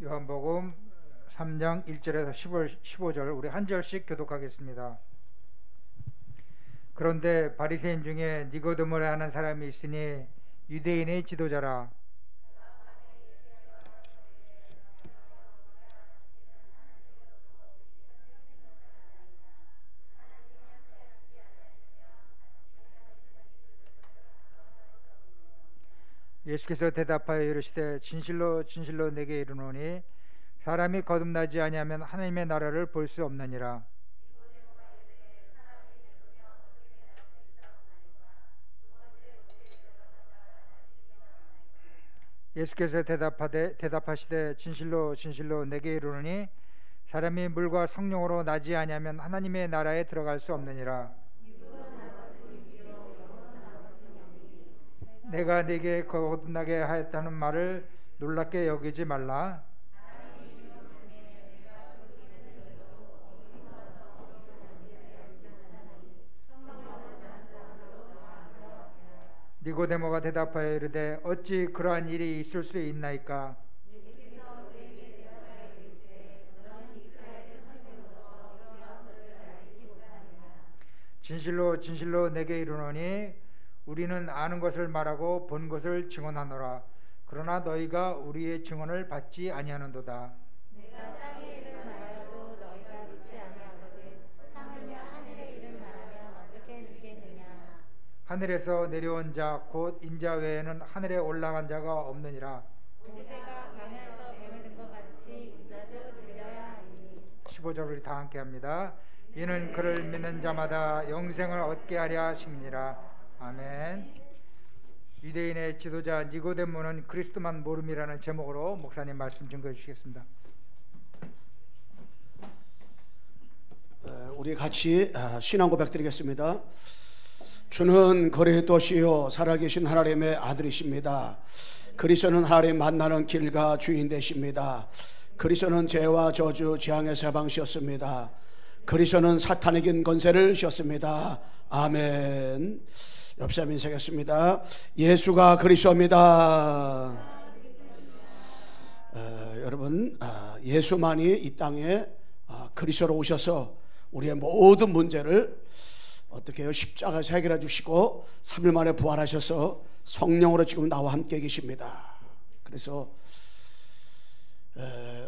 요한복음 3장 1절에서 15절 우리 한 절씩 교독하겠습니다. 그런데 바리새인 중에 니고데모라 하는 사람이 있으니 유대인의 지도자라. 예수께서 대답하여 이르시되 진실로 진실로 내게 이르노니 사람이 거듭나지 아니하면 하나님의 나라를 볼 수 없느니라. 예수께서 대답하시되 진실로 진실로 내게 이르노니 사람이 물과 성령으로 나지 아니하면 하나님의 나라에 들어갈 수 없느니라. 내가 네게 거듭나게 하였다는 말을 놀랍게 여기지 말라. 니고데모가 대답하여 이르되 어찌 그러한 일이 있을 수 있나이까? 진실로 진실로 내게 이르노니 우리는 아는 것을 말하고 본 것을 증언하노라. 그러나 너희가 우리의 증언을 받지 아니하는도다. 내가 땅의 일을 말하여도 너희가 믿지 아니하거든. 하물며 하늘의 일을 말하면 어떻게 믿겠느냐. 하늘에서 내려온 자 곧 인자 외에는 하늘에 올라간 자가 없느니라. 모세가 광야에서 뱀을 든 것 같이 인자도 들려야 하니. 15절 우리 다 함께 합니다. 이는 그를 믿는 자마다 영생을 얻게 하려 하심이니라. 아멘. 유대인의 지도자 니고데모는 그리스도만 모름이라는 제목으로 목사님 말씀 증거해 주시겠습니다. 우리 같이 신앙 고백 드리겠습니다. 주는 그리스도시요 살아계신 하나님의 아들이십니다. 그리스도는 하나님 만나는 길과 주인 되십니다. 그리스도는 죄와 저주 재앙에서 해방시었습니다. 그리스도는 사탄의 긴 권세를 씌었습니다. 아멘. 옆 사람 인사하겠습니다. 예수가 그리스도입니다. 여러분, 예수만이 이 땅에 그리스도로 오셔서 우리의 모든 문제를 어떻게 해요? 십자가에서 해결해 주시고 3일 만에 부활하셔서 성령으로 지금 나와 함께 계십니다. 그래서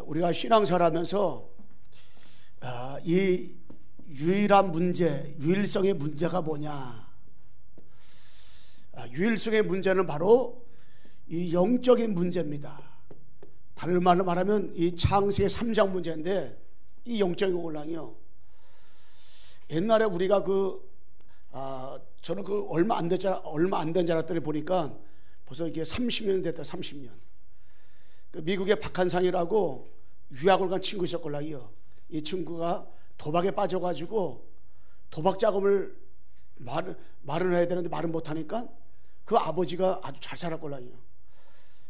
우리가 신앙생활하면서 이 유일한 문제, 유일성의 문제가 뭐냐? 유일성의 문제는 바로 이 영적인 문제입니다. 다른 말로 말하면 이 창세기 3장 문제인데 이 영적인 혼란이요. 옛날에 우리가 저는 얼마 안 된 줄 알았더니 보니까 벌써 이게 30년 됐다. 30년. 미국의 박한상이라고 유학을 간 친구 있었걸라요. 이 친구가 도박에 빠져가지고 도박 자금을 마련해야 되는데 말은 못하니까 그 아버지가 아주 잘 살았걸라요.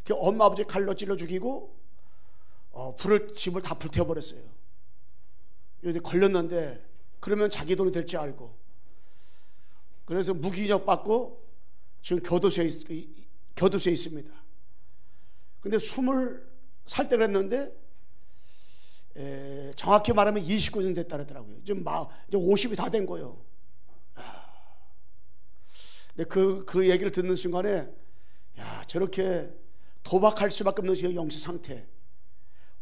그 엄마 아버지 칼로 찔러 죽이고 집을 다 불태워버렸어요. 그래서 걸렸는데 그러면 자기 돈이 될 줄 알고 그래서 무기징역 받고 지금 교도소에 있습니다. 근데 20살 때 그랬는데 정확히 말하면 29년 됐다 그러더라고요. 지금 이제 50이 다 된 거예요. 근데 그 얘기를 듣는 순간에 저렇게 도박할 수밖에 없는 저 영적 상태,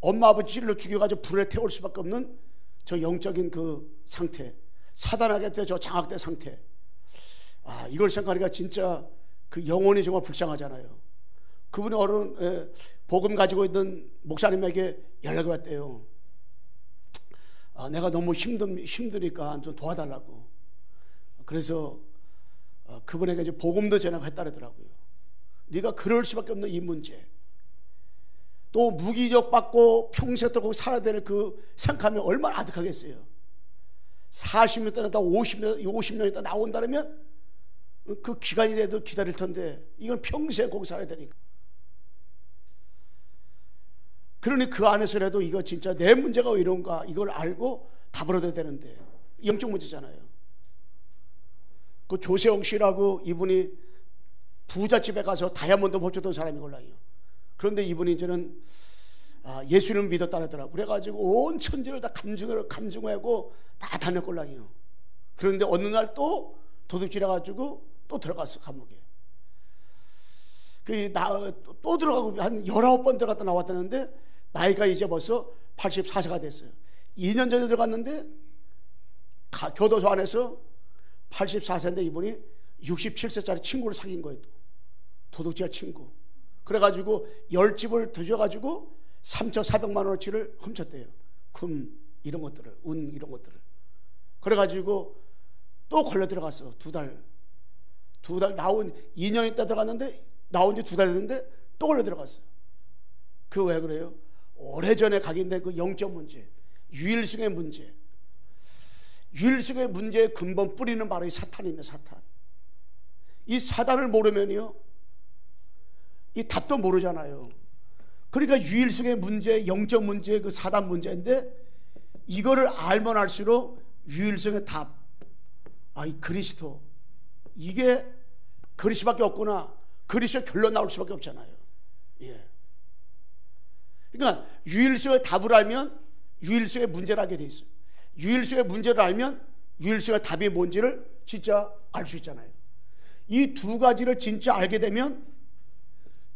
엄마 아버지 찔러 죽여가지고 불에 태울 수밖에 없는 저 영적인 그 상태, 사단에게 저 장악된 상태, 이걸 생각하니까 진짜 그 영혼이 정말 불쌍하잖아요. 그분이 복음 가지고 있는 목사님에게 연락이 왔대요. 내가 너무 힘드니까 좀 도와달라고. 그래서 그분에게 이제 복음도 전하했다더라고요. 네가 그럴 수밖에 없는 이 문제, 또 무기징역 받고 평생 동안 살아야 될 그 생각하면 얼마나 아득하겠어요. 40년 떠났다 50년 있다 나온다면 그 기간이라도 기다릴 텐데 이건 평생 거기 살아야 되니까. 그러니 그 안에서라도 이거 진짜 내 문제가 왜 이런가 이걸 알고 답을 얻어야 되는데 영적 문제잖아요. 그 조세영 씨라고 이분이 부잣집에 가서 다이아몬드 못 줬던 사람이걸라요. 그런데 이분이 이제는 예수님을 믿었다더라고. 그래가지고 온 천지를 다 감중하고 다 다녔걸랑이요. 그런데 어느 날 또 도둑질해가지고 또 들어갔어, 감옥에. 또 들어가고 한 19번 들어갔다 나왔다는데 나이가 이제 벌써 84세가 됐어요. 2년 전에 들어갔는데 교도소 안에서 84세인데 이분이 67세짜리 친구를 사귄 거예요. 또 도둑질 친구. 그래가지고 10집을 드셔가지고 3,400만 원어치를 훔쳤대요. 금 이런 것들을, 운 이런 것들을. 그래가지고 또 걸려 들어갔어. 두 달 나온 2년 있다 들어갔는데 나온 지 2달 됐는데 또 걸려 들어갔어. 그 왜 그래요? 오래전에 각인된 그 영적 문제, 유일성의 문제. 유일성의 문제의 근본 뿌리는 바로 이 사탄입니다. 사탄. 이 사단을 모르면요, 이 답도 모르잖아요. 그러니까 유일성의 문제, 영적 문제, 그 사단 문제인데 이거를 알면 알수록 유일성의 답, 이 그리스도, 이게 그리스도밖에 없구나. 그리스도 결론 나올 수밖에 없잖아요. 예. 그러니까 유일성의 답을 알면 유일성의 문제를 알게 돼 있어요. 유일성의 문제를 알면 유일성의 답이 뭔지를 진짜 알 수 있잖아요. 이 두 가지를 진짜 알게 되면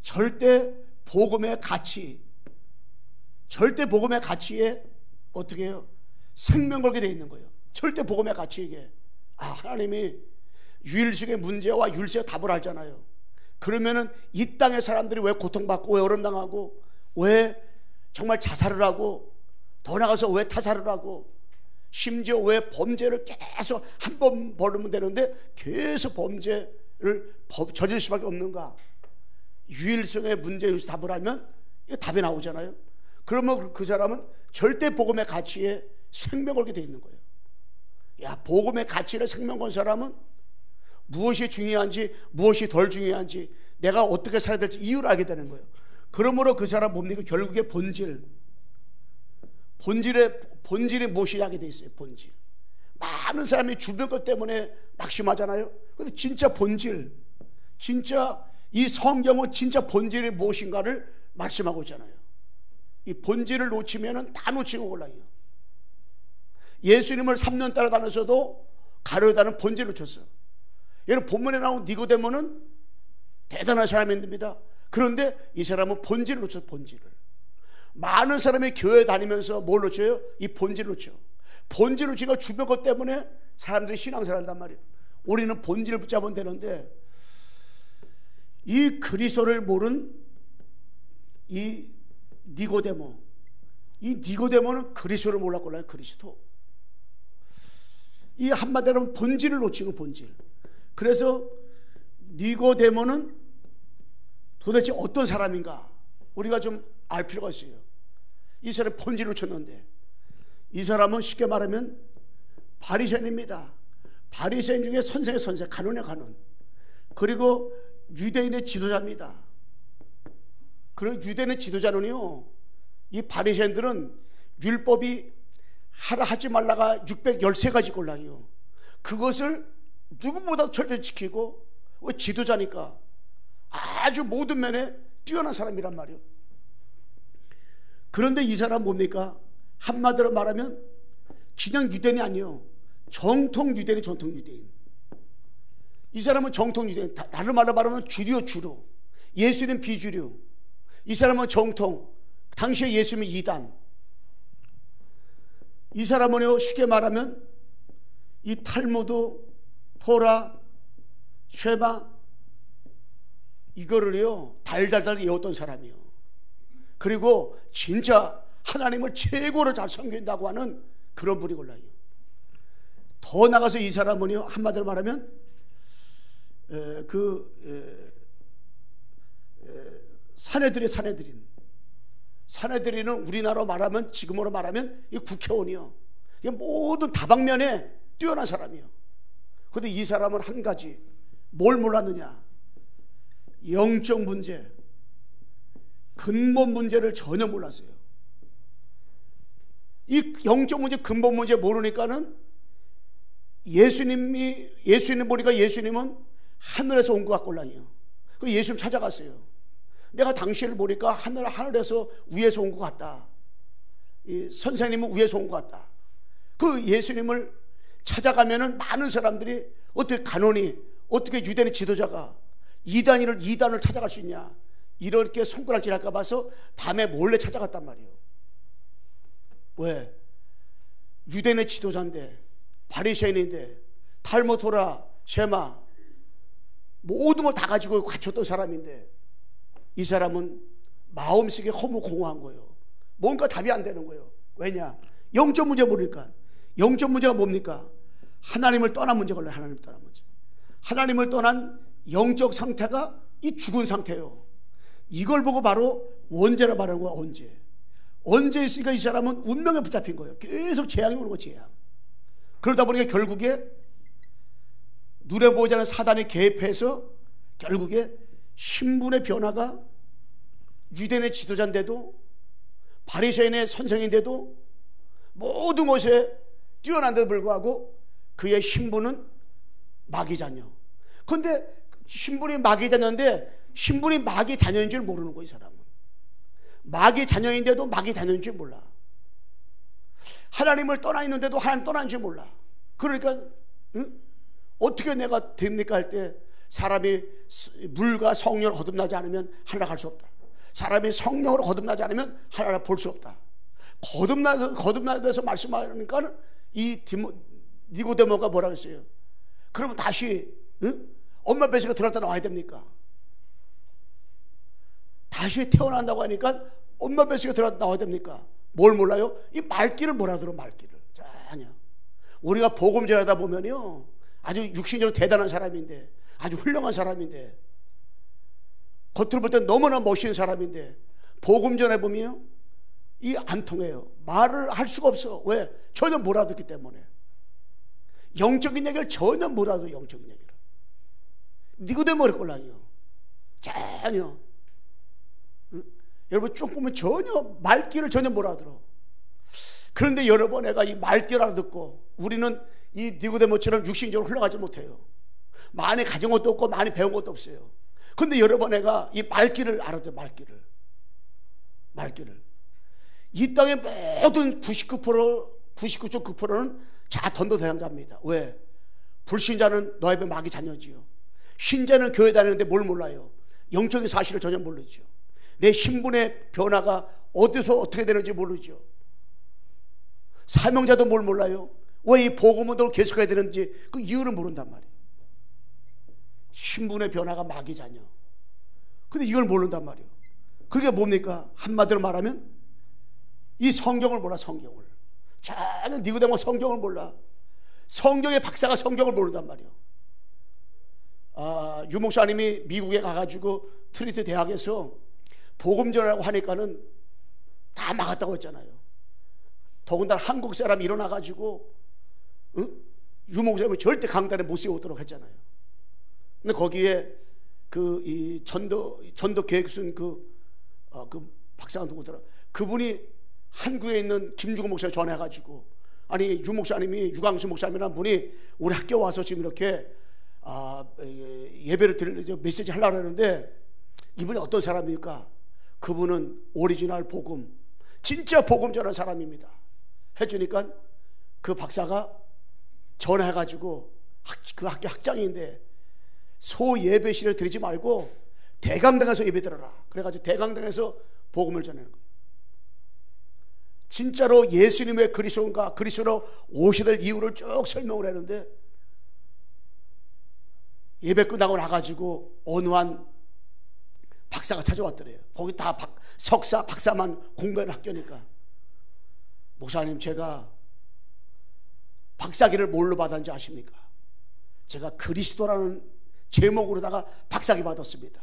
절대 복음의 가치, 절대 복음의 가치에 어떻게 해요? 생명 걸게 돼 있는 거예요. 절대 복음의 가치에게. 하나님이 유일성의 문제와 유일성의 답을 알잖아요. 그러면은 이 땅의 사람들이 왜 고통받고 왜 어려움당하고 왜 정말 자살을 하고 더 나가서 왜 타살을 하고 심지어 왜 범죄를 계속 한 번 벌으면 되는데 계속 범죄를 저질 수밖에 없는가? 유일성의 문제에 대해서 답을 알면 답이 나오잖아요. 그러면 그 사람은 절대 복음의 가치에 생명 걸게 돼 있는 거예요. 복음의 가치를 생명 건 사람은 무엇이 중요한지 무엇이 덜 중요한지 내가 어떻게 살아야 될지 이유를 알게 되는 거예요. 그러므로 그 사람 뭡니까? 결국에 본질이 무엇이 하게 돼 있어요. 본질. 많은 사람이 주변 것 때문에 낙심하잖아요. 근데 진짜 본질, 진짜 이 성경은 진짜 본질이 무엇인가를 말씀하고 있잖아요. 이 본질을 놓치면은 다 놓치고 올라요. 예수님을 3년 따라다녀서도 가려다는 본질을 놓쳤어요. 여러분 본문에 나온 니고데모는 대단한 사람입니다. 그런데 이 사람은 본질을 놓쳤어요. 본질을. 많은 사람이 교회 다니면서 뭘 놓쳐요? 이 본질을 놓쳐. 본질을 놓치니까 주변 것 때문에 사람들이 신앙생활 한단 말이에요. 우리는 본질을 붙잡으면 되는데 이 그리스도를 모른 이 니고데모는 그리스도를 몰랐걸라요. 그리스도. 이 한마디로 본질을 놓치고 본질. 그래서 니고데모는 도대체 어떤 사람인가 우리가 좀 알 필요가 있어요. 이 사람이 본질을 놓쳤는데 이 사람은 쉽게 말하면 바리새인입니다. 바리새인 중에 선생의 선생, 가론의 가론. 그리고 유대인의 지도자입니다. 그리고 유대인의 지도자는요, 이 바리새인들은 율법이 하라 하지 말라가 613가지 꼴랑이요. 그것을 누구보다 철저히 지키고 지도자니까 아주 모든 면에 뛰어난 사람이란 말이에요. 그런데 이 사람 뭡니까? 한마디로 말하면 그냥 유대인이 아니에요. 정통 유대인이 정통 유대인. 이 사람은 정통 유대인. 다른 말로 말하면 주류. 예수님 비주류. 이 사람은 정통. 당시에 예수님은 이단. 이 사람은요, 쉽게 말하면 이 탈무드, 토라, 쉐마 이거를요 달달달 외웠던 사람이에요. 그리고 진짜 하나님을 최고로 잘 섬긴다고 하는 그런 분이 골라요. 더 나가서 이 사람은요, 한마디로 말하면 사내들이는 우리나라로 말하면, 지금으로 말하면 이 국회의원이요. 모든 다방면에 뛰어난 사람이에요. 그런데 이 사람은 한 가지 뭘 몰랐느냐? 영적 문제, 근본 문제를 전혀 몰랐어요. 이 영적 문제, 근본 문제 모르니까는 예수님 보니까 예수님은 하늘에서 온 것 같걸랑이요. 그 예수님 찾아갔어요. 내가 당신을 보니까 하늘에서 위에서 온 것 같다. 이 선생님은 위에서 온 것 같다. 그 예수님을 찾아가면은 많은 사람들이 어떻게 간원이, 어떻게 유대인의 지도자가 이단을 찾아갈 수 있냐, 이렇게 손가락질 할까 봐서 밤에 몰래 찾아갔단 말이에요. 왜? 유대인의 지도자인데, 바리새인인데, 탈무 토라, 쉐마 모든 걸 다 가지고 갖췄던 사람인데, 이 사람은 마음속에 허무공허한 거예요. 뭔가 답이 안 되는 거예요. 왜냐? 영적 문제 모르니까. 영적 문제가 뭡니까? 하나님을 떠난 문제가 걸려요. 하나님을 떠난 문제. 하나님을 떠난 영적 상태가 이 죽은 상태예요. 이걸 보고 바로 원죄라 말하는 거야. 언제 있으니까 이 사람은 운명에 붙잡힌 거예요. 계속 재앙이 오는 거예요. 재앙. 그러다 보니까 결국에 눈에 보이지 않는 사단이 개입해서 결국에 신분의 변화가 유대인의 지도자인데도, 바리새인의 선생인데도 모든 것에 뛰어난데도 불구하고 그의 신분은 마귀 자녀. 그런데 신분이 마귀 자녀인데 신분이 마귀 자녀인 줄 모르는 거예요. 이 사람은 마귀 자녀인데도 마귀 자녀인 줄 몰라. 하나님을 떠나 있는데도 하나님 떠난 줄 몰라. 그러니까 어떻게 내가 됩니까 할 때, 사람이 물과 성령을 거듭나지 않으면 하나님 갈 수 없다. 사람이 성령으로 거듭나지 않으면 하나님 볼 수 없다. 거듭나서 말씀하니까 이 니고데모가 뭐라고 했어요? 그러면 다시 엄마 뱃속에 들어갔다 나와야 됩니까? 다시 태어난다고 하니까 엄마 뱃속에 들어갔다 나와야 됩니까? 뭘 몰라요? 이 말귀를 몰아들어. 말귀를. 아니야. 우리가 복음 전하다 보면요, 아주 육신적으로 대단한 사람인데, 아주 훌륭한 사람인데, 겉으로 볼 때 너무나 멋있는 사람인데, 복음 전해 보면 이 안 통해요. 말을 할 수가 없어. 왜? 전혀 못 알아듣기 때문에. 영적인 얘기를 전혀 못 알아들어. 영적인 얘기를. 니고데모를 꼴랑이요. 전혀. 여러분 쭉 보면 전혀 말귀를 전혀 못 알아들어. 그런데 여러분, 내가 이 말귀를 알아듣고, 우리는 이 니고데모처럼 육신적으로 흘러가지 못해요. 많이 가진 것도 없고 많이 배운 것도 없어요. 그런데 여러분, 내가 이 말귀를 알아들어. 말귀를. 이 땅의 모든 99.9%는 자전도 대상자입니다. 왜? 불신자는 너의 마귀 자녀지요. 신자는 교회 다니는데 뭘 몰라요? 영적인 사실을 전혀 모르죠. 내 신분의 변화가 어디서 어떻게 되는지 모르죠. 사명자도 뭘 몰라요? 왜 이 복음을 계속해야 되는지 그 이유를 모른단 말이에요. 신분의 변화가 마귀 자녀. 근데 이걸 모른단 말이에요. 그게 뭡니까? 한마디로 말하면 이 성경을 몰라. 성경을. 전혀 니고데모 성경을 몰라. 성경의 박사가 성경을 모른단 말이에요. 유 목사님이 미국에 가가지고 트리티 대학에서 복음 전하라고 하니까는 다 막았다고 했잖아요. 더군다나 한국 사람이 일어나가지고 유 목사님을 절대 강단에 못 세우도록 했잖아요. 근데 거기에 이 전도 계획순 그 박사가 누구더라? 그분이 한국에 있는 김주구 목사를 전해가지고, 아니 유 목사님이, 유광수 목사님이라는 분이 우리 학교 와서 지금 이렇게 예배를 드릴 메시지 하려고 하는데, 이분이 어떤 사람입니까? 그분은 오리지널 복음, 진짜 복음 전하는 사람입니다. 해주니까 그 박사가 전화해가지고 그 학교 학장인데, 소 예배실을 드리지 말고 대강당에서 예배 드려라. 그래가지고 대강당에서 복음을 전하는 거예요. 진짜로 예수님의 그리스도인가, 그리스도로 오셔야 될 이유를 쭉 설명을 했는데, 예배 끝나고 나가지고 어느 한 박사가 찾아왔더래요. 거기 다 석사, 박사만 공부하는 학교니까. 목사님, 제가 박사기를 뭘로 받았는지 아십니까? 제가 그리스도라는 제목으로다가 박사기 받았습니다.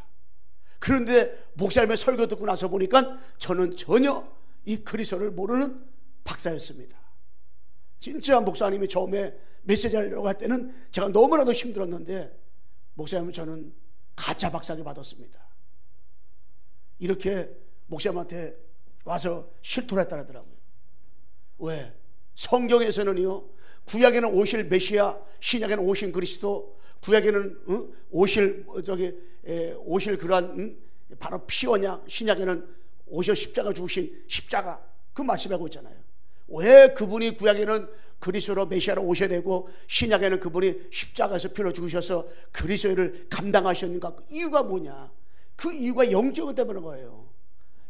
그런데 목사님의 설교 듣고 나서 보니까 저는 전혀 이 그리스도를 모르는 박사였습니다. 진짜 목사님이 처음에 메시지 하려고 할 때는 제가 너무나도 힘들었는데, 목사님은 저는 가짜 박사기 받았습니다. 이렇게 목사님한테 와서 실토를 했다더라고요. 왜? 성경에서는요, 구약에는 오실 메시아, 신약에는 오신 그리스도, 구약에는 오실 그러한 바로 피 언약, 신약에는 오셔 십자가 죽으신 십자가, 그 말씀하고 있잖아요. 왜 그분이 구약에는 그리스도로 메시아로 오셔야 되고 신약에는 그분이 십자가에서 피로 죽으셔서 그리스도를 감당하셨는가? 그 이유가 뭐냐? 그 이유가 영적 때문에 거예요.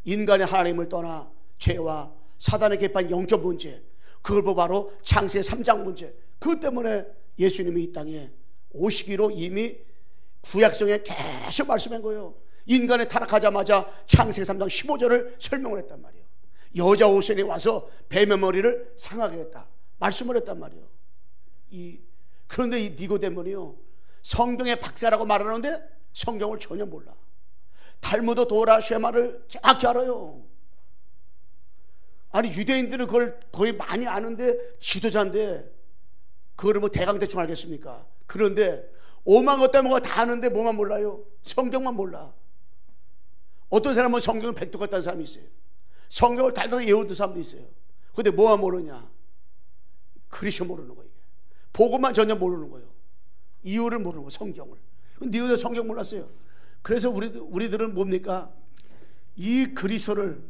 인간의 하나님을 떠나 죄와 사단의 개판 영적 문제, 그걸 보고 바로 창세 3장 문제, 그것 때문에 예수님이 이 땅에 오시기로 이미 구약성에 계속 말씀한 거예요. 인간이 타락하자마자 창세 3장 15절을 설명을 했단 말이에요. 여자 오선이 와서 뱀의 머리를 상하게 했다 말씀을 했단 말이에요. 그런데 이 니고데모는요, 성경의 박사라고 말하는데 성경을 전혀 몰라. 탈무드 도라 쉐마를 정확히 알아요. 아니 유대인들은 그걸 거의 많이 아는데, 지도자인데 그걸 뭐 대강대충 알겠습니까? 그런데 오만 것 때문에 다 아는데 뭐만 몰라요? 성경만 몰라. 어떤 사람은 성경을 백도 같다는 사람이 있어요. 성경을 달달 외우는 사람도 있어요. 근데 뭐만 모르냐? 그리스도 모르는 거예요. 복음만 전혀 모르는 거예요. 이유를 모르는 거예요. 성경을. 니들도 성경 몰랐어요. 그래서 우리들은 뭡니까? 이 그리스도를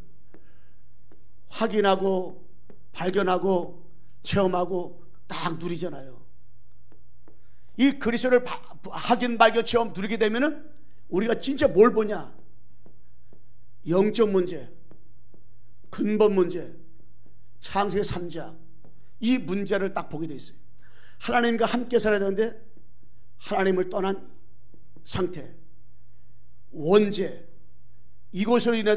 확인하고 발견하고 체험하고 딱 누리잖아요. 이 그리스도를 확인 발견 체험 누리게 되면은 우리가 진짜 뭘 보냐? 영적 문제, 근본 문제, 창세기 3장, 이 문제를 딱 보게 돼 있어요. 하나님과 함께 살아야 되는데 하나님을 떠난 상태, 원죄, 이것으로 인해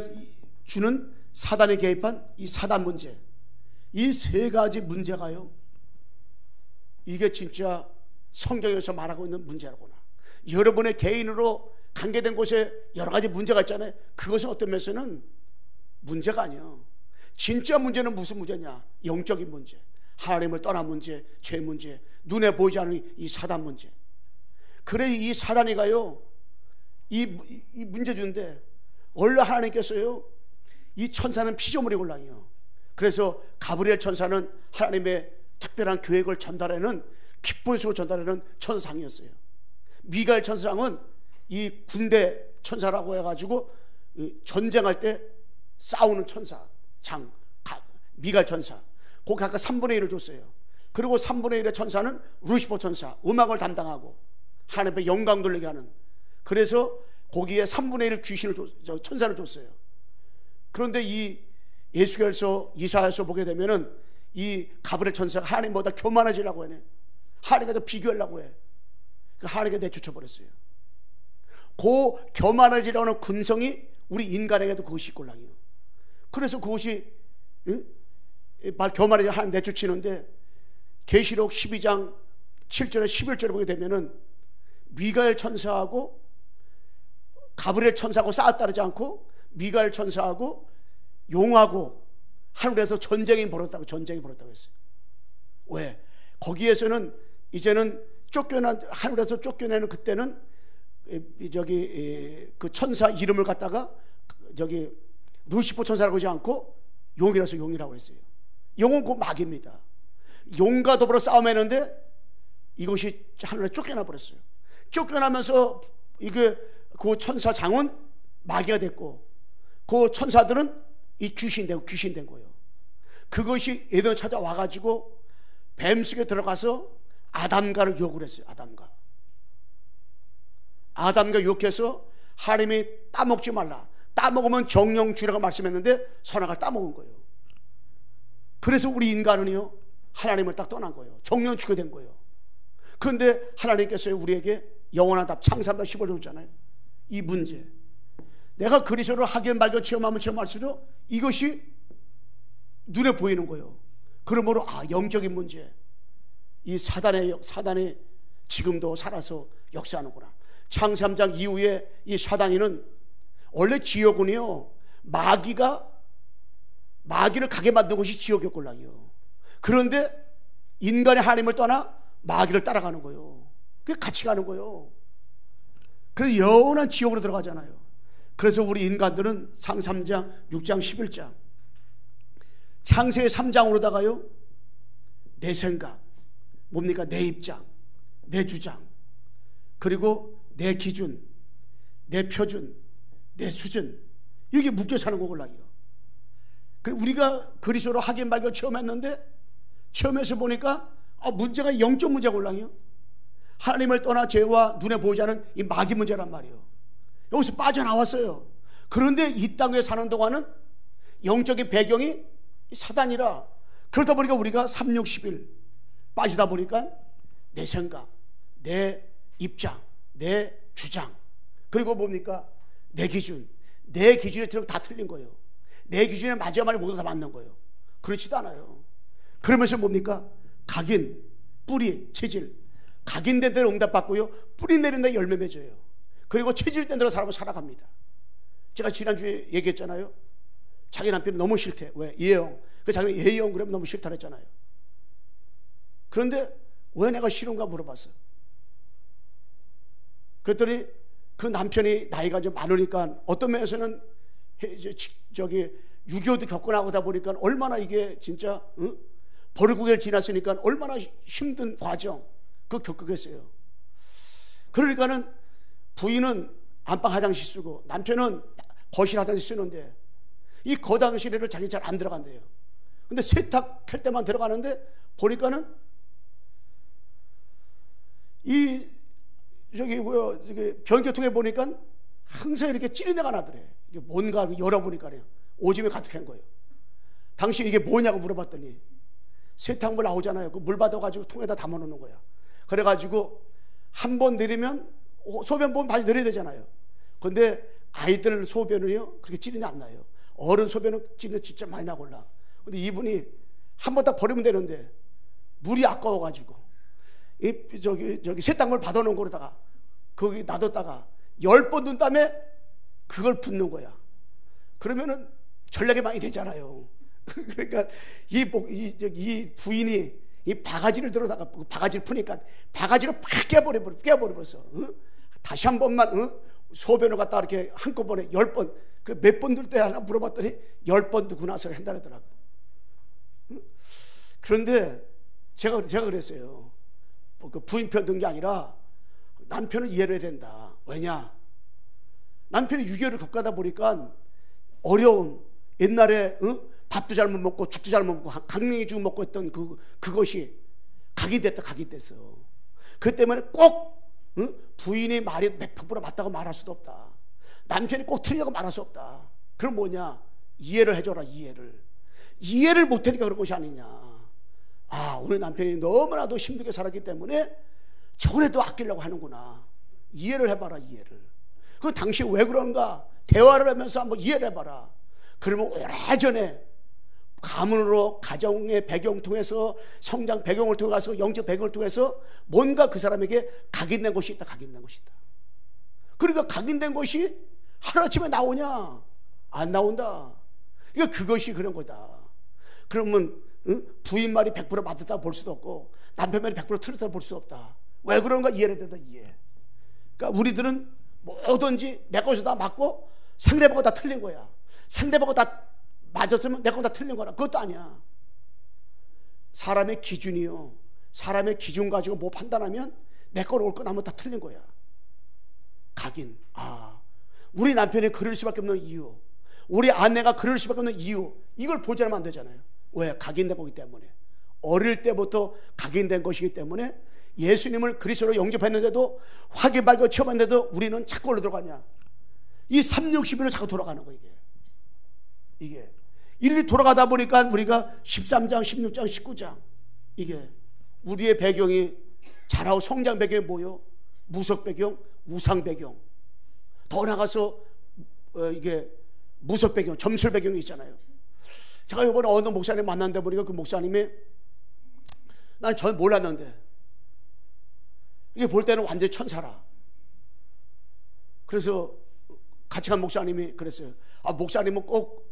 주는 사단이 개입한 이 사단 문제, 이 세 가지 문제가요, 이게 진짜 성경에서 말하고 있는 문제라구나. 여러분의 개인으로 관계된 곳에 여러 가지 문제가 있잖아요. 그것은 어떤 면에서는 문제가 아니에요. 진짜 문제는 무슨 문제냐? 영적인 문제, 하나님을 떠난 문제, 죄 문제, 눈에 보이지 않는 이 사단 문제. 그래 이 사단이가요, 이 문제 주는데 원래 하나님께서요, 이 천사는 피조물의 곤란이요. 그래서 가브리엘 천사는 하나님의 특별한 계획을 전달하는, 기쁜 소식을 전달하는 천사상이었어요. 미가엘 천사상은 이 군대 천사라고 해가지고 전쟁할 때 싸우는 천사장, 미가엘 천사, 거기 각각 3분의 1을 줬어요. 그리고 3분의 1의 천사는 루시퍼 천사, 음악을 담당하고 하나님의 영광 돌리게 하는, 그래서 거기에 3분의 1 귀신을 천사를 줬어요. 그런데 이 예수께서 이사야서 보게 되면은 이 가브리엘 천사가 하나님보다 교만해지려고 하네. 하나님과 비교하려고 해. 그 하나님께 내쫓아 버렸어요. 그 교만해지려는 근성이 우리 인간에게도 그것이 꼴랑이에요. 그래서 그것이 교만해져 하나님 내쫓치는데, 계시록 12장 7절에 11절에 보게 되면은 미가엘 천사하고 가브리엘 천사하고 싸웠다르지 않고 미가엘 천사하고 용하고 하늘에서 전쟁이 벌었다고 했어요. 왜? 거기에서는 이제는 하늘에서 쫓겨내는, 그때는 그 천사 이름을 갖다가 루시퍼 천사라고 하지 않고 용이라고 했어요. 용은 그 마귀입니다. 용과 더불어 싸움했는데 이것이 하늘에 쫓겨나 버렸어요. 쫓겨나면서 그 천사장은 마귀가 됐고, 그 천사들은 이 귀신 된 거예요. 그것이 에덴 찾아와가지고 뱀 속에 들어가서 아담과를 유혹을 했어요. 아담과 유혹해서 하나님이 따먹지 말라, 따먹으면 정령 주라고 말씀했는데 선악을 따먹은 거예요. 그래서 우리 인간은요, 하나님을 딱 떠난 거예요. 정령 주게 된 거예요. 그런데 하나님께서 우리에게 영원한 답, 창세기 15절 줬잖아요. 이 문제, 내가 그리스도를 확인 발견 체험하면 체험할수록 이것이 눈에 보이는 거예요. 그러므로 영적인 문제, 이 사단이 지금도 살아서 역사하는구나. 창세 3장 이후에 이 사단이는, 원래 지옥은요, 마귀를 가게 만든 것이 지옥의 꼴랑이요. 그런데 인간의 하나님을 떠나 마귀를 따라가는 거예요. 그게 같이 가는 거예요. 그래서 영원한 지옥으로 들어가잖아요. 그래서 우리 인간들은 창세 3장, 6장, 11장, 창세 3장으로다가요, 내 생각, 뭡니까? 내 입장, 내 주장, 그리고 내 기준, 내 표준, 내 수준, 여기 묶여 사는 거골랑이요. 우리가 그리스도로 확인 발견 체험했는데, 체험해서 보니까 문제가 영적 문제가 골랑이요. 하나님을 떠나 죄와 눈에 보이지 않은 이 마귀 문제란 말이에요. 여기서 빠져나왔어요. 그런데 이 땅에 사는 동안은 영적인 배경이 사단이라, 그러다 보니까 우리가 360일 빠지다 보니까 내 생각, 내 입장, 내 주장, 그리고 뭡니까? 내 기준, 내 기준에 다 틀린 거예요. 내 기준에 맞아야 말이 모두 다 맞는 거예요. 그렇지도 않아요. 그러면서 뭡니까? 각인, 뿌리, 체질. 각인된 대로 응답받고요, 뿌리 내린 데 열매 맺어요. 그리고 체질된 대로 사람은 살아갑니다. 제가 지난주에 얘기했잖아요. 자기 남편이 너무 싫대. 왜? 예영. 그 자기는 예영 그러면 너무 싫다 그랬잖아요. 그런데 왜 내가 싫은가 물어봤어요. 그랬더니 그 남편이 나이가 좀 많으니까 어떤 면에서는 6.25도 겪고 나오다 보니까 얼마나 이게 진짜 버르고개를 지났으니까 얼마나 힘든 과정 그거 겪겠어요. 그러니까는 부인은 안방 화장실 쓰고 남편은 거실 화장실 쓰는데 이 거당실에를 자기 잘 안 들어간대요. 근데 세탁할 때만 들어가는데 보니까는 저기 변기통에 보니까 항상 이렇게 찌린내가 나더래. 이게 뭔가 열어보니까요, 오줌이 가득한 거예요. 당신 이게 뭐냐고 물어봤더니 세탁물 나오잖아요. 그 물 받아가지고 통에다 담아놓는 거야. 그래가지고 한 번 내리면 소변 보면 다시 내려야 되잖아요. 근데 아이들 소변을요 그렇게 찌린내 안 나요. 어른 소변은 찌린내 진짜 많이 나골라. 근데 이분이 한 번 딱 버리면 되는데 물이 아까워가지고 저기 세탁물 받아놓은 거로다가 거기 놔뒀다가 10번 둔 다음에 그걸 붓는 거야. 그러면은 전략이 많이 되잖아요. 그러니까 이 부인이 이 바가지를 들어다가 바가지를 푸니까 바가지로 팍 깨버려버렸어. 다시 한 번만 소변을 갖다 이렇게 한꺼번에 10번, 그 몇 번 둘 때 하나 물어봤더니 10번 두고 나서 한다 그러더라고. 그런데 제가 그랬어요. 그 부인 편 든 게 아니라 남편을 이해를 해야 된다. 왜냐? 남편이 6.25를 겪다 보니까 어려움, 옛날에 밥도 잘못 먹고 죽도 잘못 먹고 강냉이죽 먹고 했던 그것이 각인됐어. 그 때문에 꼭 부인의 말이 100% 맞다고 말할 수도 없다. 남편이 꼭 틀리다고 말할 수 없다. 그럼 뭐냐? 이해를 해줘라. 이해를 못하니까 그런 것이 아니냐. 우리 남편이 너무나도 힘들게 살았기 때문에 저번에도 아끼려고 하는구나. 이해를 해봐라. 그럼 당신 왜 그런가? 대화를 하면서 한번 이해를 해봐라. 그러면 오래전에 가문으로 가정의 배경 통해서 성장 배경을 통해서 영적 배경을 통해서 뭔가 그 사람에게 각인된 것이 있다. 그러니까 각인된 것이 하루아침에 나오냐? 안 나온다. 그러니까 그것이 그런 거다. 그러면 부인 말이 100% 맞았다 볼 수도 없고 남편 말이 100% 틀렸다 볼 수 없다. 왜 그런가? 이해를 된다. 그러니까 우리들은 뭐든지 내 것이 다 맞고 상대방은 다 틀린 거야. 상대방은 다 맞았으면 내 건 다 틀린 거라. 그것도 아니야. 사람의 기준이요, 사람의 기준 가지고 뭐 판단하면 내 거로 올 거 나면 다 틀린 거야. 각인. 우리 남편이 그럴 수밖에 없는 이유, 우리 아내가 그럴 수밖에 없는 이유, 이걸 보지 않으면 안 되잖아요. 왜? 각인된 거기 때문에. 어릴 때부터 각인된 것이기 때문에 예수님을 그리스도로 영접했는데도 확인 발견 체험했는데도 우리는 자꾸 어디로 들어가냐? 이 360일을 자꾸 돌아가는 거. 이게 일일이 돌아가다 보니까 우리가 13장 16장 19장 이게 우리의 배경이 자라고 성장 배경이 뭐요? 무속 배경, 우상 배경, 더 나가서 이게 무속 배경, 점술 배경이 있잖아요. 제가 이번에 어느 목사님 만났는데 보니까 그 목사님이, 난 전 몰랐는데 이게 볼 때는 완전히 천사라. 그래서 같이 간 목사님이 그랬어요. 목사님은 꼭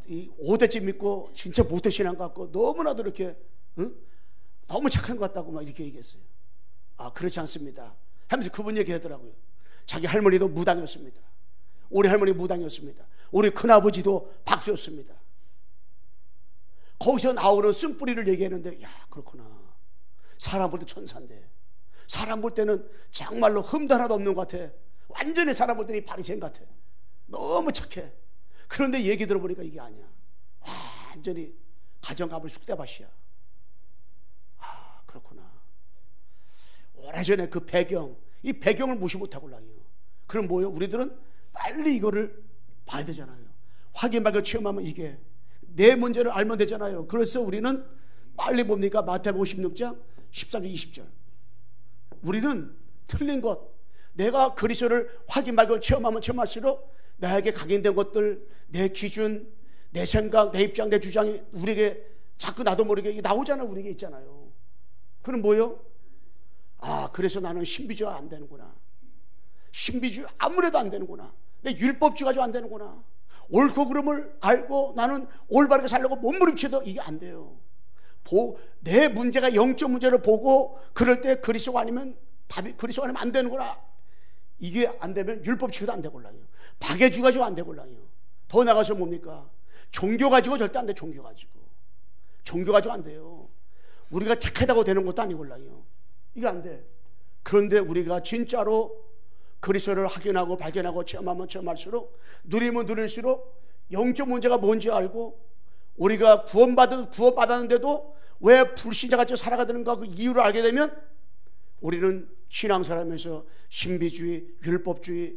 이 5대째 믿고 진짜 모태신앙 같고 너무나도 이렇게 너무 착한 것 같다고 막 이렇게 얘기했어요. 그렇지 않습니다 하면서 그분 얘기하더라고요. 자기 할머니도 무당이었습니다. 우리 할머니 무당이었습니다. 우리 큰아버지도 박수였습니다. 거기서 나오는 쓴뿌리를 얘기했는데, 야, 그렇구나. 사람 볼 때 천사인데, 사람 볼 때는 정말로 흠도 하나도 없는 것 같아. 완전히 살아보더니 바리새인 같아. 너무 착해. 그런데 얘기 들어보니까 이게 아니야. 완전히 가정갑을 쑥대밭이야. 아, 그렇구나. 오래전에 그 배경, 이 배경을 무시 못하고 나요. 그럼 뭐예요? 우리들은 빨리 이거를 봐야 되잖아요. 확인하고 체험하면 이게 내 문제를 알면 되잖아요. 그래서 우리는 빨리 뭡니까? 마태복음 16장 13절 20절. 우리는 틀린 것, 내가 그리스도를 확인하고 체험하면 체험할수록 나에게 각인된 것들, 내 기준, 내 생각, 내 입장, 내 주장이 우리에게 자꾸 나도 모르게 나오잖아요. 우리에게 있잖아요. 그럼 뭐예요? 아, 그래서 나는 신비주의가 안 되는구나. 신비주의 아무래도 안 되는구나. 내 율법주의 가지고 안 되는구나. 옳고 그름을 알고 나는 올바르게 살려고 몸부림쳐도 이게 안 돼요. 내 문제가 영적 문제를 보고 그럴 때 그리스도가 아니면 답이 그리스도가 아니면 안 되는구나. 이게 안 되면 율법주의도 안 되고 올라요. 박애주 가지고 안 되고 올라요. 더 나가서 뭡니까? 종교 가지고 절대 안 돼. 종교 가지고 안 돼요. 우리가 착하다고 되는 것도 아니고 올라요. 이게 안 돼. 그런데 우리가 진짜로 그리스도를 확인하고 발견하고 체험하면 체험할수록 누리면 누릴수록 영적 문제가 뭔지 알고 우리가 구원받았는데도 왜 불신자같이 살아가는가 그 이유를 알게 되면 우리는 신앙생활하면서 신비주의, 율법주의,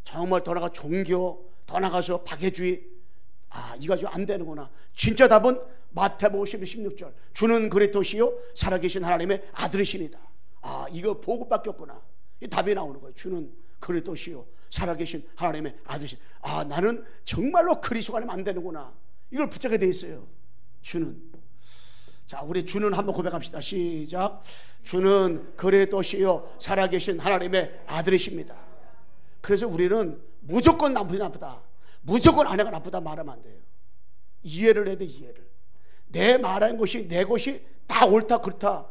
정말 더 나아가 종교, 더 나가서 박애주의, 아, 이거 가지고 안 되는구나. 진짜 답은 마태복음 16절. 주는 그리스도시요 살아계신 하나님의 아들이십니다. 아, 이거 보고 바뀌었구나. 이 답이 나오는 거예요. 주는 그리스도시요 살아계신 하나님의 아들이신. 아, 나는 정말로 그리스도가 아니면 안 되는구나. 이걸 붙잡게 돼 있어요. 주는. 자, 우리 주는 한번 고백합시다. 시작. 주는 그리스도시요 살아계신 하나님의 아들이십니다. 그래서 우리는 무조건 나쁘다, 무조건 아내가 나쁘다 말하면 안 돼요. 이해를 해야 돼. 이해를. 내 말하는 것이 내 것이 다 옳다 그렇다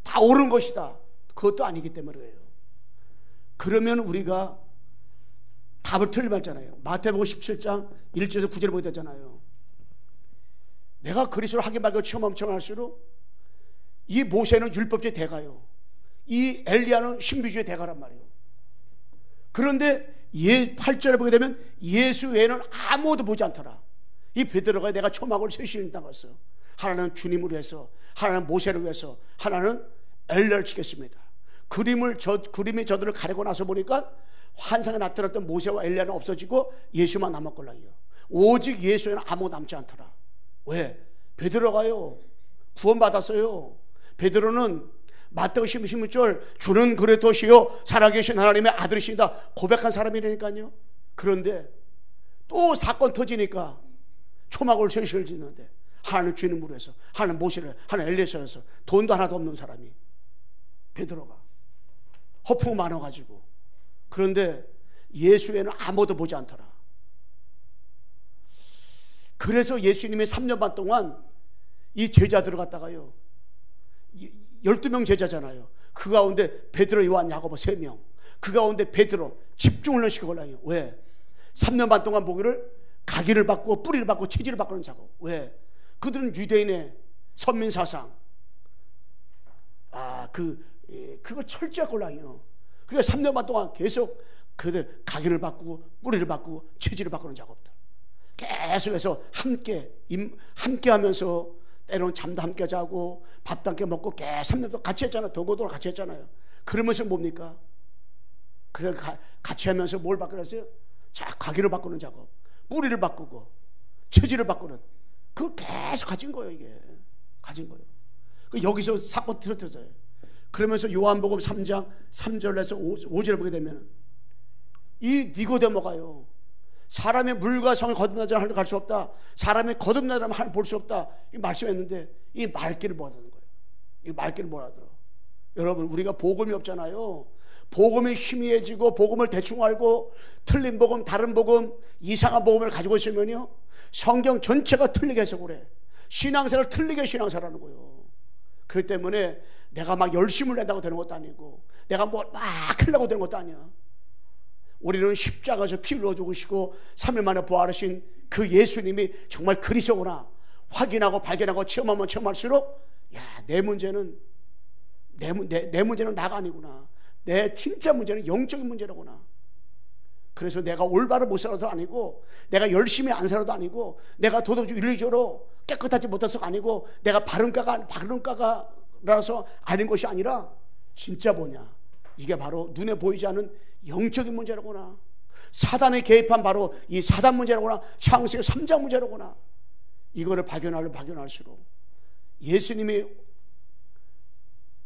다 옳은 것이다 그것도 아니기 때문에 그래요. 그러면 우리가 답을 틀리면 했잖아요. 마태복음 17장 1절에서 9절을 보게 되잖아요. 내가 그리스도를 확인하고 체험할수록 이 모세는 율법주의 대가요, 이 엘리야는 신비주의 대가란 말이에요. 그런데 8절에 보게 되면 예수 외에는 아무도 보지 않더라. 이 베드로가 내가 초막을 세 신을 당했어. 하나는 주님을 위해서, 하나는 모세를 위해서, 하나는 엘리야를 지켰습니다. 그림이 저들을 가리고 나서 보니까 환상에 나타났던 모세와 엘리야는 없어지고 예수만 남았걸랑요. 오직 예수에는 아무도 남지 않더라. 왜? 베드로가요 구원받았어요. 베드로는 마태복음 16절 주는 그리스도시요 살아계신 하나님의 아들이시다 고백한 사람이라니까요. 그런데 또 사건 터지니까 초막을 셋을 짓는데 하나는 주님으로 해서, 하나는 모세를, 하나는 엘리야를 해서 돈도 하나도 없는 사람이 베드로가 허풍 많아가지고. 그런데 예수에는 아무도 보지 않더라. 그래서 예수님이 3년 반 동안 이 제자들을 갖다가요 12명 제자잖아요. 그 가운데 베드로, 요한, 야고보 3명, 그 가운데 베드로 집중훈련시켜걸라요. 왜? 3년 반 동안 보기를 각인을 바꾸고 뿌리를 바꾸고 체질을 바꾸는 작업. 왜? 그들은 유대인의 선민사상 그거 철저할 걸랑이요. 그러니까 3년 반 동안 계속 그들 각인을 바꾸고 뿌리를 바꾸고 체질을 바꾸는 작업들 계속해서 함께 하면서 때로는 잠도 함께 자고 밥도 함께 먹고 계속 3년 동안 같이 했잖아요. 도고도를 같이 했잖아요. 그러면서 뭡니까? 그래 같이 하면서 뭘 바꾸었어요? 자, 각인을 바꾸는 작업, 뿌리를 바꾸고 체질을 바꾸는, 그거 계속 가진 거예요. 이게 가진 거예요. 여기서 사건 틀어져요. 그러면서 요한복음 3장 3절에서 5절을 보게 되면 이 니고데모가요 사람의 물과 성을 거듭나지 않으면 하늘 갈 수 없다, 사람이 거듭나지 않으면 하늘 볼 수 없다 이 말씀했는데 이 말귀를 못 알아듣는 거예요. 이 말귀를 못 알아들어. 여러분, 우리가 복음이 없잖아요. 복음이 희미해지고 복음을 대충 알고 틀린 복음, 다른 복음, 이상한 복음을 가지고 있으면요 성경 전체가 틀리게 해석을 해. 신앙생활을 틀리게 신앙생활하는 거예요. 그렇기 때문에 내가 막 열심을 낸다고 되는 것도 아니고 내가 뭐 막 하려고 되는 것도 아니야. 우리는 십자가에서 피 흘려 죽으시고 3일 만에 부활하신 그 예수님이 정말 그리스도구나 확인하고 발견하고 체험하면 체험할수록 야, 내 문제는 나가 아니구나. 내 진짜 문제는 영적인 문제라구나. 그래서 내가 올바로 못 살아도 아니고, 내가 열심히 안 살아도 아니고, 내가 도덕적 윤리적으로 깨끗하지 못해서가 아니고, 내가 바른가가라서 아닌 것이 아니라 진짜 뭐냐, 이게 바로 눈에 보이지 않는 영적인 문제라구나. 사단의 개입한 바로 이 사단 문제라구나. 창세기 3장 문제라구나. 이거를 발견할수록 예수님이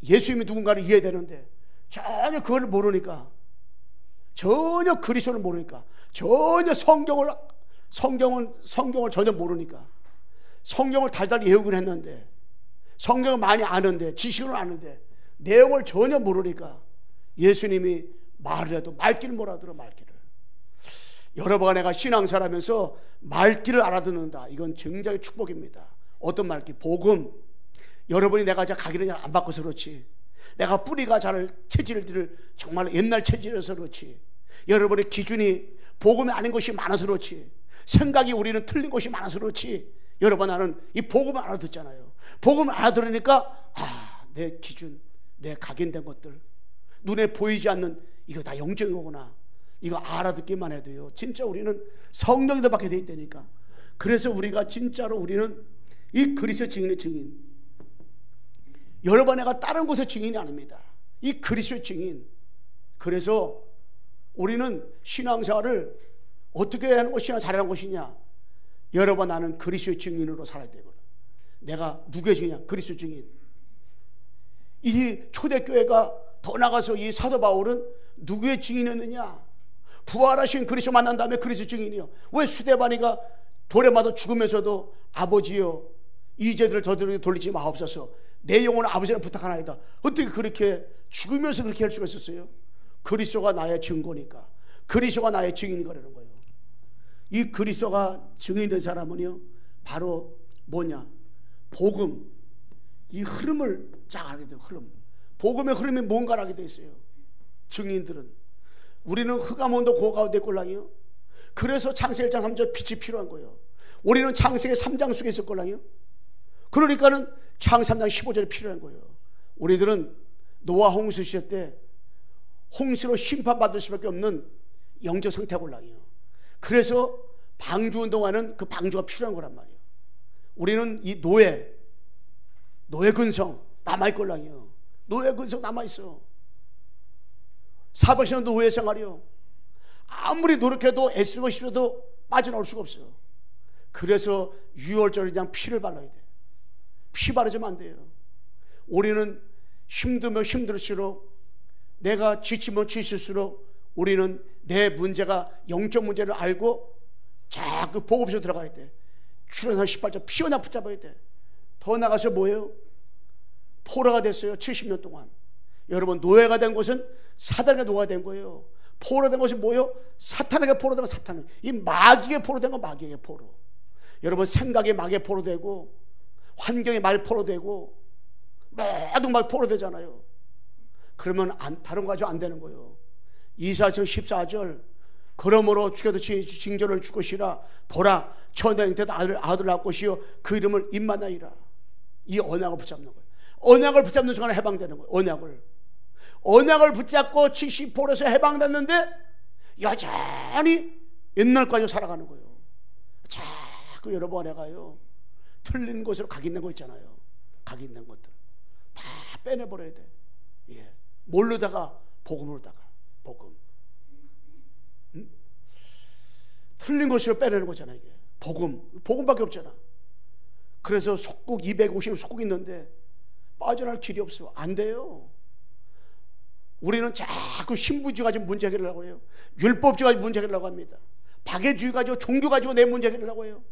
누군가를 이해해야 되는데 전혀 그걸 모르니까, 전혀 그리스도를 모르니까, 전혀 성경을 전혀 모르니까, 성경을 달달 외우긴 했는데, 성경을 많이 아는데, 지식을 아는데 내용을 전혀 모르니까 예수님이 말을 해도 말귀를 못 알아들어. 말귀를. 여러분과 내가 신앙생활하면서 말귀를 알아듣는다, 이건 굉장히 축복입니다. 어떤 말귀? 복음. 여러분이 내가 가기를 안 바꿔서 그렇지, 내가 뿌리가 잘 체질을 정말 옛날 체질에서 그렇지, 여러분의 기준이 복음이 아닌 것이 많아서 그렇지, 생각이 우리는 틀린 것이 많아서 그렇지, 여러분 나는 이 복음을 알아듣잖아요. 복음을 알아들으니까 내 기준, 내 각인된 것들, 눈에 보이지 않는 이거 다 영적인 거구나, 이거 알아듣기만 해도요 진짜 우리는 성령이 더 받게 돼 있다니까. 그래서 우리가 진짜로 우리는 이 그리스도 증인의 증인, 여러분 내가 다른 곳의 증인이 아닙니다. 이 그리스도의 증인. 그래서 우리는 신앙생활을 어떻게 하는 것이냐, 잘하는 것이냐, 여러분 나는 그리스도의 증인으로 살아야 되거든. 내가 누구의 증인이냐? 그리스도의 증인. 이 초대교회가 더 나가서 이 사도 바울은 누구의 증인이었느냐? 부활하신 그리스도 만난 다음에 그리스도 증인이요. 왜 스데반이가 돌에 맞아 죽으면서도 아버지여 이제들을 저들에게 돌리지 마옵소서, 내 영혼을 아버지랑 부탁하나이다. 어떻게 그렇게 죽으면서 그렇게 할 수가 있었어요? 그리스도가 나의 증거니까, 그리스도가 나의 증인이라는 거예요. 이 그리스도가 증인된 사람은요 바로 뭐냐? 복음, 이 흐름을 잘 알게 돼요. 흐름, 복음의 흐름이 뭔가를 알게 돼 있어요. 증인들은 우리는 흑암온도 고가운데 꼴랑이요. 그래서 창세기 1장 3절 빛이 필요한 거예요. 우리는 창세기 3장 속에 있을 꼴랑이요. 그러니까는 창세기 3장 15절이 필요한 거예요. 우리들은 노아 홍수 시대 때 홍수로 심판받을 수밖에 없는 영적 상태 꼴랑이요. 그래서 방주운동하는 그 방주가 필요한 거란 말이에요. 우리는 이 노예 근성 남아있을 꼴랑이요. 노예 근성 남아있어. 400년 노예 생활이요. 아무리 노력해도 애쓰고 싶어도 빠져나올 수가 없어요. 그래서 유월절에 그냥 피를 발라야 돼. 피 바르지면 안 돼요. 우리는 힘들면 힘들수록, 내가 지치면 지칠수록 우리는 내 문제가 영적 문제를 알고 자꾸 보급소에 들어가야 돼. 출애굽기 18절 피어나 붙잡아야 돼. 더 나가서 뭐예요? 포로가 됐어요. 70년 동안. 여러분 노예가 된 것은 사단에게 노예가 된 거예요. 포로 된 것이 뭐예요? 사탄에게 포로 된 거. 사탄은 이 마귀에게 포로 된 거. 마귀에게 포로. 여러분 생각이 마귀에 포로 되고, 환경이 말 포로 되고, 모든 말 포로 되잖아요. 그러면 다른 거 가지고 안 되는 거예요. 이사야서 14절 그러므로 주께서 징조를 줄 것이라, 보라 처녀인 때도 아들 낳을 것이요 그 이름을 임마누엘이라. 이 언약을 붙잡는 거예요. 언약을 붙잡는 순간에 해방되는 거예요. 언약을 붙잡고 70%에서 해방됐는데 여전히 옛날까지 살아가는 거예요. 자꾸 여러분 내가요 틀린 곳으로 각인된 거 있잖아요. 각인된 것들 다 빼내버려야 돼. 예. 뭘로다가? 복음으로다가. 복음. 틀린 곳으로 빼내는 거잖아요. 이게 복음밖에 없잖아. 그래서 속국 250 속국 있는데 빠져나갈 길이 없어. 안 돼요. 우리는 자꾸 신부주의 가지고 문제 해결하려고 해요. 율법주의 가지고 문제 해결하려고 합니다. 박애주의 가지고 종교 가지고 내 문제 해결하려고 해요.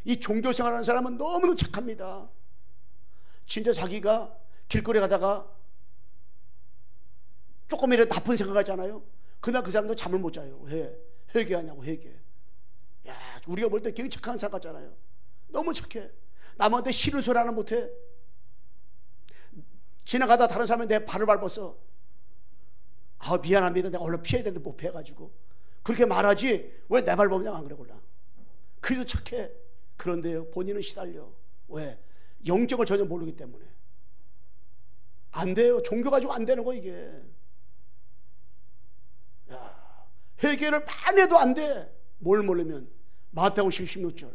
이 종교 생활하는 사람은 너무너무 착합니다. 진짜 자기가 길거리 가다가 조금이라도 나쁜 생각하잖아요. 그날 그 사람도 잠을 못 자요. 왜? 회개하냐고. 회개. 야, 우리가 볼 때 굉장히 착한 사람 같잖아요. 너무 착해. 남한테 싫은 소리 하나 못해. 지나가다 다른 사람이 내 발을 밟았어. 미안합니다. 내가 얼른 피해야 되는데 못 피해가지고. 그렇게 말하지 왜 내 발 밟으냐고 안 그래 골라. 그래도 착해. 그런데요 본인은 시달려. 왜? 영적을 전혀 모르기 때문에. 안 돼요. 종교 가지고 안 되는 거 이게. 야, 세계를 많이 해도 안 돼. 뭘 모르면 마태복음 16절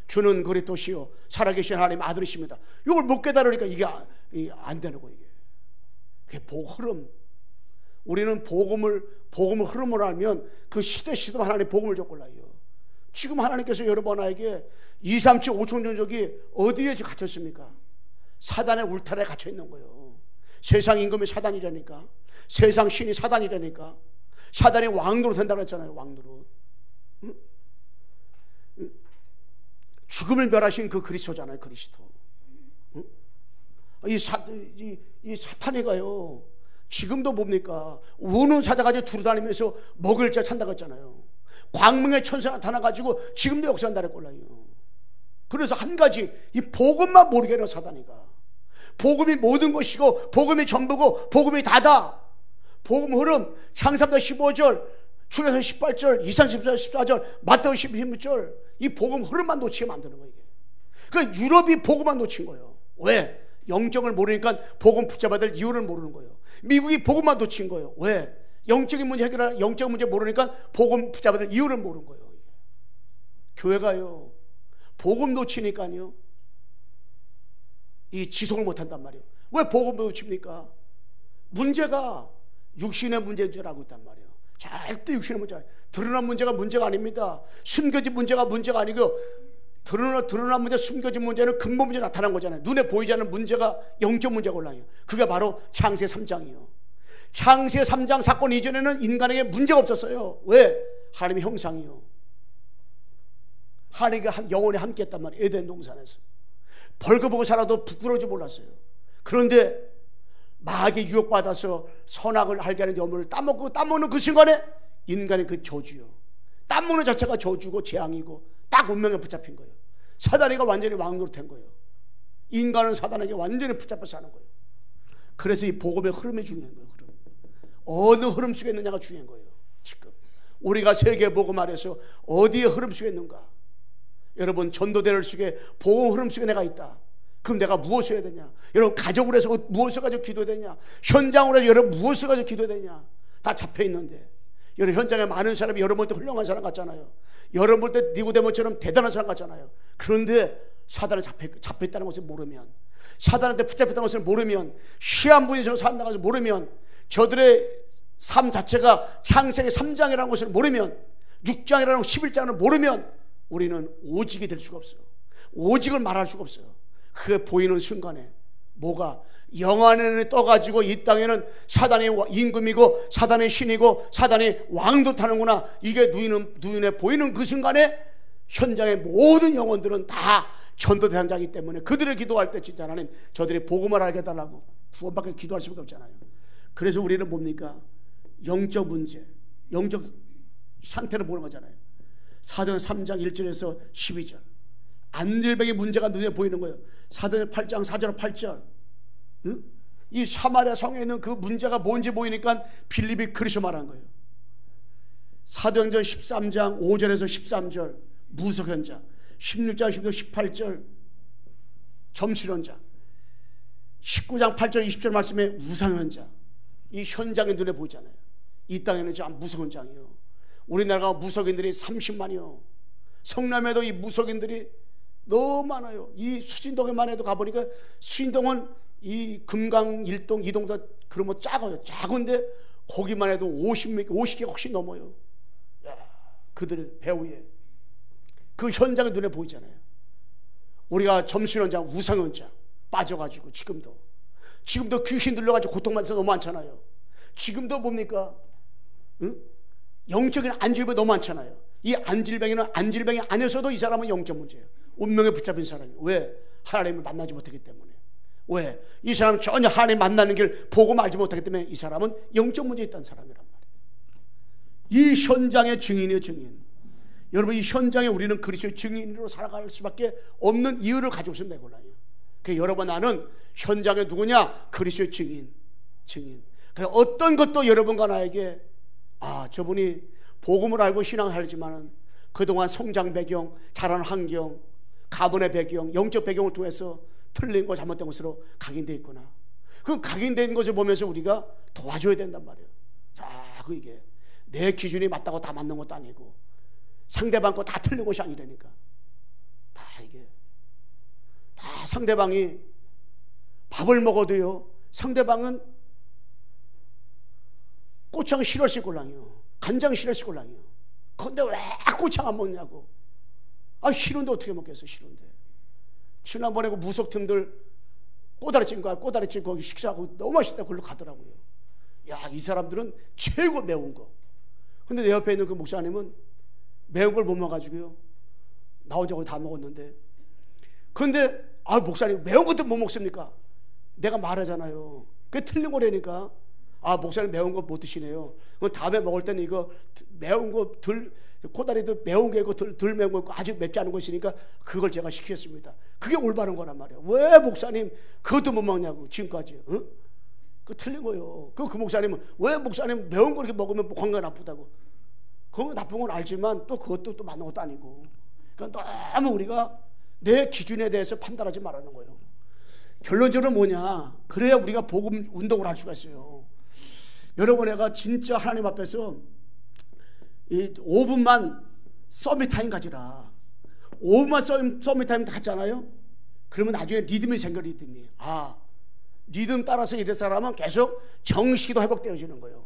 주는 그리스도시요 살아계신 하나님 아들이십니다. 이걸 못 깨달으니까 이게 안 되는 거예요. 그게 흐름. 우리는 복음을 흐름으로 알면 그 시대 하나님 복음을 줬걸라요. 지금 하나님께서 여러분에게 2, 3, 7, 5천 종족이 어디에 갇혔습니까? 사단의 울타리에 갇혀 있는 거예요. 세상 임금이 사단이라니까. 세상 신이 사단이라니까. 사단이 왕노릇 된다고 했잖아요. 왕노릇. 응? 죽음을 멸하신 그 그리스도잖아요. 그리스도. 응? 이 사탄이가요, 지금도 뭡니까? 우는 찾아가지고 두루다니면서 먹을 자 찬다고 했잖아요. 광명의 천사가 나타나가지고 지금도 역사한다는 꼴라요. 그래서 한 가지, 이 복음만 모르게 해요. 사단이가. 복음이 모든 것이고 복음이 전부고 복음이 다다. 복음 흐름 창세기부터 15절, 출애굽 18절, 이사야 14절, 마태복음 16절, 이 복음 흐름만 놓치면 안 되는 거예요. 그 유럽이 복음만 놓친 거예요. 왜? 영적을 모르니까 복음 붙잡아야 될 이유를 모르는 거예요. 미국이 복음만 놓친 거예요. 왜? 영적인 문제 해결하는 영적 문제 모르니까 복음 붙잡아야 될 이유를 모르는 거예요. 교회가요, 복음 놓치니까요 이 지속을 못한단 말이에요. 왜 복음 놓칩니까? 문제가 육신의 문제인 줄 알고 있단 말이에요. 절대 육신의 문제, 드러난 문제가 문제가 아닙니다. 숨겨진 문제가 문제가 아니고 드러난 문제, 숨겨진 문제는 근본 문제 나타난 거잖아요. 눈에 보이지 않는 문제가 영적 문제가 올라요. 그게 바로 창세 3장이요. 창세 3장 사건 이전에는 인간에게 문제가 없었어요. 왜? 하나님의 형상이요. 하나님과 영원히 함께 했단 말이에요. 에덴 동산에서 벌거벗고 살아도 부끄러워지 몰랐어요. 그런데 마귀에 유혹받아서 선악을 알게 하는 여물을 따먹는 그 순간에 인간의 그 저주요, 따먹는 자체가 저주고 재앙이고 딱 운명에 붙잡힌 거예요. 사단이가 완전히 왕노릇한 거예요. 인간은 사단에게 완전히 붙잡혀 사는 거예요. 그래서 이 복음의 흐름이 중요한 거예요. 흐름. 어느 흐름 속에 있느냐가 중요한 거예요. 지금 우리가 세계 복음 아래서 어디에 흐름 속에 있는가? 여러분, 전도대를 속에 복음 흐름 속에 내가 있다. 그럼 내가 무엇을 해야 되냐? 여러분, 가족을 해서 무엇을 가지고 기도되냐? 현장으로 해서 여러분 무엇을 가지고 기도되냐? 다 잡혀 있는데, 여러분 현장에 많은 사람이 여러분 볼 때 훌륭한 사람 같잖아요. 여러분 볼 때 니고데모처럼 대단한 사람 같잖아요. 그런데 사단에 잡혀 있다는 것을 모르면, 사단한테 붙잡혔다는 것을 모르면, 시한 분이서 산다는 것을 모르면, 저들의 삶 자체가 창세기 3장이라는 것을 모르면, 6장이라는 11장을 모르면 우리는 오직이 될 수가 없어요. 오직을 말할 수가 없어요. 그게 보이는 순간에 뭐가 영 안에는 떠가지고 이 땅에는 사단의 임금이고 사단의 신이고 사단이 왕도 타는구나, 이게 눈에 보이는 그 순간에 현장의 모든 영혼들은 다 전도 대상자이기 때문에 그들의 기도할 때 진짜 하나님 저들이 복음을 알게 해달라고 두 번밖에 기도할 수밖에 없잖아요. 그래서 우리는 뭡니까? 영적 문제, 영적 상태를 보는 거잖아요. 사도행 3장 1절에서 12절 안질병의 문제가 눈에 보이는 거예요. 사도행 8장 4절 8절 응? 이 사마리아 성에 있는 그 문제가 뭔지 보이니까 빌립이 그리스도 말한 거예요. 사도행전 13장 5절에서 13절 무석현자, 16장 10절 18절 점수론자, 19장 8절 20절 말씀에 우상현자. 이 현장이 눈에 보이잖아요. 이 땅에는 참 무석현장이에요. 우리나라가 무석인들이 30만이요. 성남에도 이 무석인들이 너무 많아요. 이 수진동에만 해도 가보니까 수진동은 이 금강 1동 2동보다 그러면 작아요. 작은데 거기만 해도 50개 훨씬 넘어요. 야, 그들 배후에 그 현장이 눈에 보이잖아요. 우리가 점수현장 우상현장 빠져가지고 지금도 귀신 들려가지고 고통받아서 너무 많잖아요. 지금도 뭡니까? 응? 영적인 안질병이 너무 많잖아요. 이 안질병이는 안질병이 안에서도 이 사람은 영적 문제예요. 운명에 붙잡힌 사람이에요. 왜? 하나님을 만나지 못하기 때문에. 왜? 이 사람은 전혀 하나님 만나는 길 보고 알지 못하기 때문에 이 사람은 영적 문제에 있다는 사람이란 말이에요. 이 현장의 증인이에요. 증인. 여러분, 이 현장에 우리는 그리스도의 증인으로 살아갈 수밖에 없는 이유를 가지고 있으면 되거든요. 그래서 여러분, 나는 현장에 누구냐? 그리스도의 증인. 그래서 어떤 것도 여러분과 나에게 저분이 복음을 알고 신앙을 하지만은 그동안 성장 배경, 자라는 환경, 가문의 배경, 영적 배경을 통해서 틀린 거 잘못된 것으로 각인되어 있구나. 그 각인된 것을 보면서 우리가 도와줘야 된단 말이에요. 자, 이게 내 기준이 맞다고 다 맞는 것도 아니고 상대방 거 다 틀린 것이 아니라니까. 다 이게 다 상대방이 밥을 먹어도요, 상대방은 고창 싫어했을 걸랑요, 간장 싫어했을 걸랑요. 근데 왜 고창 안 먹냐고. 아, 싫은데 어떻게 먹겠어. 싫은데. 지난번에 그 무속팀들 꼬다리찜 거기 식사하고 너무 맛있다고 그걸로 가더라고요. 야, 이 사람들은 최고 매운 거. 근데 내 옆에 있는 그 목사님은 매운 걸 못 먹어가지고요, 나 혼자 거기 다 먹었는데. 그런데 아, 목사님 매운 것도 못 먹습니까? 내가 말하잖아요. 그게 틀린 거라니까. 아, 목사님 매운 거 못 드시네요. 그럼 다음에 먹을 때는 이거 매운 거 코다리도 매운 게 있고 덜 매운 거 있고 아주 맵지 않은 거 있으니까 그걸 제가 시켰습니다. 그게 올바른 거란 말이에요. 왜 목사님 그것도 못 먹냐고 지금까지. 어? 그거 틀린 거예요. 그 목사님은 왜 목사님 매운 거 이렇게 먹으면 건강 나쁘다고. 그건 나쁜 건 알지만 또 그것도 또 맞는 것도 아니고. 그러니까 너무 우리가 내 기준에 대해서 판단하지 말라는 거예요. 결론적으로 뭐냐, 그래야 우리가 복음 운동을 할 수가 있어요. 여러분, 내가 진짜 하나님 앞에서 이 5분만 서밋타임 가지라. 5분만 서밋타임 갔잖아요. 그러면 나중에 리듬이 생겨. 리듬이. 아, 리듬 따라서 이럴 사람은 계속 정식이도 회복되어지는 거예요.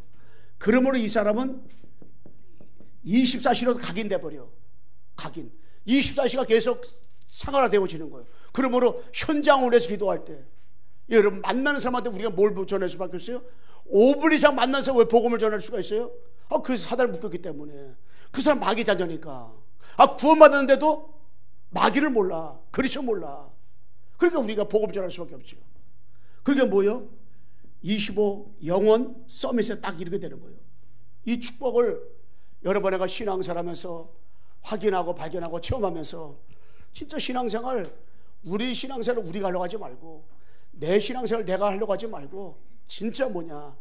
그러므로 이 사람은 24시로 각인돼 버려. 각인. 24시가 계속 생활화되어지는 거예요. 그러므로 현장을 해서 기도할 때, 여러분 만나는 사람한테 우리가 뭘 전할 수밖에 없어요? 5분 이상 만난 사람 왜 복음을 전할 수가 있어요? 아, 그 사단을 묶었기 때문에. 그 사람 마귀 자녀니까. 아, 구원받았는데도 마귀를 몰라, 그리스도 몰라. 그러니까 우리가 복음 전할 수밖에 없죠. 그러니까 뭐요? 25 영원 서밋에 딱 이르게 되는 거예요. 이 축복을 여러분, 내가 신앙생활하면서 확인하고 발견하고 체험하면서 진짜 신앙생활, 우리 신앙생활을 우리가 하려고 하지 말고, 내 신앙생활을 내가 하려고 하지 말고, 진짜 뭐냐,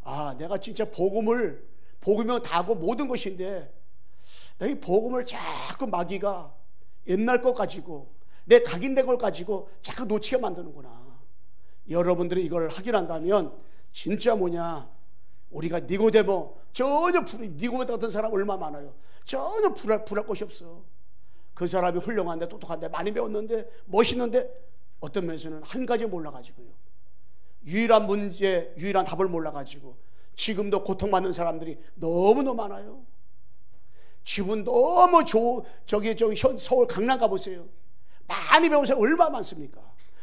아, 내가 진짜 복음이면 다고 모든 것인데 내 이 복음을 자꾸 마귀가 옛날 것 가지고, 내 각인된 걸 가지고 자꾸 놓치게 만드는구나. 여러분들이 이걸 확인한다면 진짜 뭐냐, 우리가 니고데모, 전혀 니고데모 같은 사람 얼마나 많아요. 전혀 불할 것이 없어. 그 사람이 훌륭한데 똑똑한데 많이 배웠는데 멋있는데 어떤 면에서는 한 가지 몰라가지고요, 유일한 문제, 유일한 답을 몰라가지고 지금도 고통받는 사람들이 너무너무 많아요. 지금 너무 저기 서울 강남 가보세요. 많이 배운 사람 얼마나 많습니까?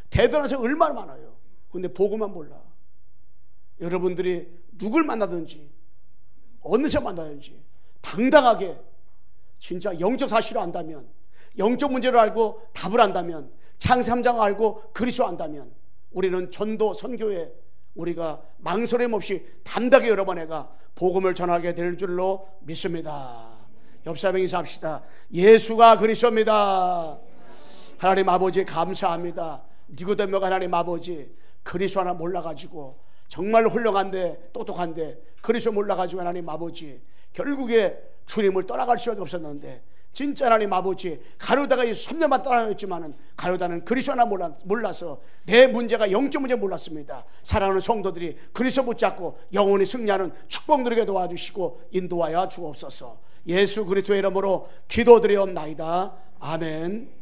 대단한 사람 얼마나 많아요. 근데 복음만 몰라. 여러분들이 누굴 만나든지 어느 사람 만나든지 당당하게 진짜 영적 사실을 안다면, 영적 문제를 알고 답을 안다면, 창세기 3장을 알고 그리스도 안다면 우리는 전도 선교에 우리가 망설임 없이 담대하게 여러분에가 복음을 전하게 될 줄로 믿습니다. 옆 사람에게 인사합시다. 예수가 그리스도입니다. 하나님 아버지 감사합니다. 니고데모가 하나님 아버지 그리스도 하나 몰라가지고 정말 훌륭한데 똑똑한데 그리스도 몰라가지고 하나님 아버지 결국에 주님을 떠나갈 수밖에 없었는데, 진짜 하나님 아버지 가룟유다가 3년만 떠나였지만은 가룟유다는 그리스도 하나 몰라서 내 문제가 영적 문제 몰랐습니다. 사랑하는 성도들이 그리스도 붙잡고 영원히 승리하는 축복 누리게 도와주시고 인도하여 주옵소서. 예수 그리스도의 이름으로 기도드리옵나이다. 아멘.